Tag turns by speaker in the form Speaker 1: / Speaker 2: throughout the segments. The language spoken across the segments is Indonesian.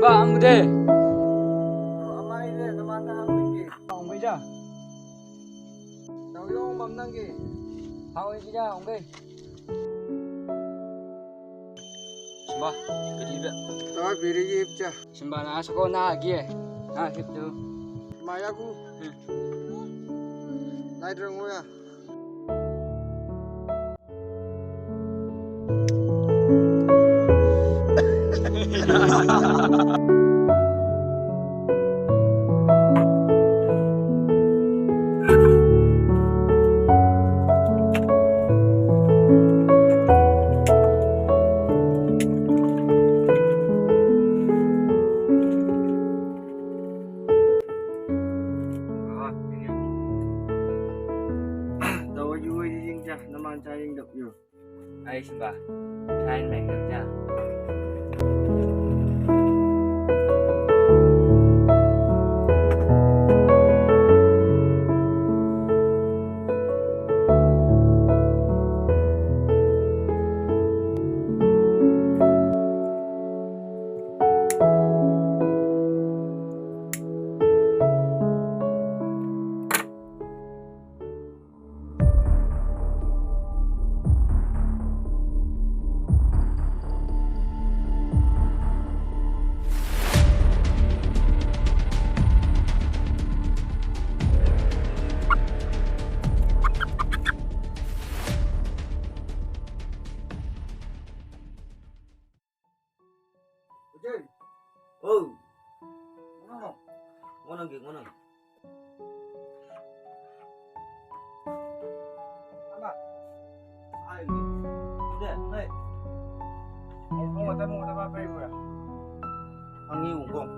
Speaker 1: Simba amude.
Speaker 2: Amai de namata hamngi.
Speaker 1: Ongbeja.
Speaker 2: Tawyong mamnangi.
Speaker 1: Hawi sija ongbe. Simba, kedibe.
Speaker 2: Tawa birigi ipcha.
Speaker 1: Simba na asako na gie. Na hipdu.
Speaker 2: Mayaku. Naidrangoya. Tawa yuwi jingja naman sayang dap yu.
Speaker 1: Ai Simba. Kain meng được chưa?
Speaker 2: Ujay.
Speaker 3: Oh, ngonong ki ngonong.
Speaker 2: Ama.
Speaker 3: Ay, udah, udah.
Speaker 2: Ako matamu na papay mo ya.
Speaker 3: Ang iyong kong.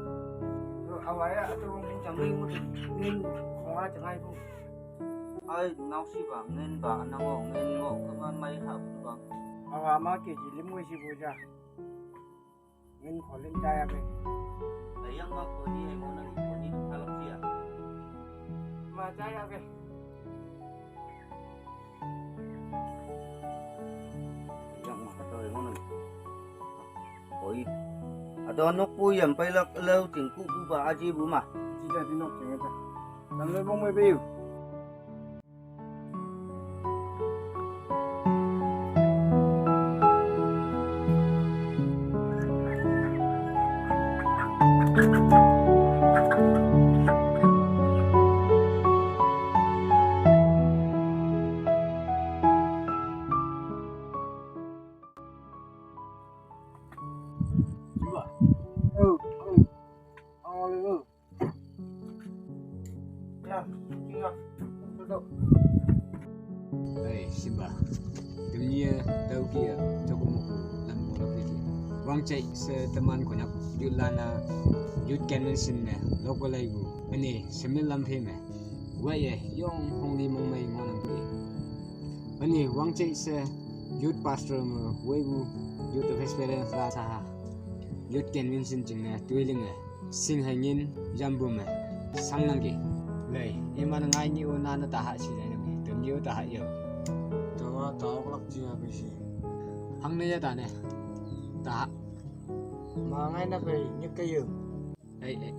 Speaker 2: Awaya ato mong
Speaker 3: Chẳng đi một nên
Speaker 2: kung nga chẳng ay po.
Speaker 3: ai nào xí bảng nên bà năng ngộ các bạn may học bảng.
Speaker 2: Awa ma ke jilim mo si boja. Ngin kholin jaya pe.
Speaker 3: Đấy yang ngọc tôi đi hay ngonong tôi đi được làm gì à?
Speaker 2: Ma jaya pe.
Speaker 3: Yang mà tôi ngonong. Ôi, ada anak po yan pailak alaw tingku po ba aji bu ma?
Speaker 2: Jida dinok jengeta. Nang lebong mo beyu. Ya, tinggal. Duduk.
Speaker 1: Ai Simba. Dunia tahu kia cukup muku lam bolak lagi. Wang cai seteman konak julana jut convention ne local laigu. Ani semil lam phim ne. Waye yong hongli mong mai ngonang pi. Ani wang cai se jut pastor mo waigu jut festival la sa. Jut convention jingna tuiling ne. Sing hangin jambu me. Sangnang ki. Lei, iman ngai ni una na taha si ne mi. Tum yu taha yo.
Speaker 2: Tawa tawa kolak jiya pe si.
Speaker 1: Hang ne ya ta ne. Ta.
Speaker 2: Ma ngai na pe nyek kayu.
Speaker 1: Ai ai.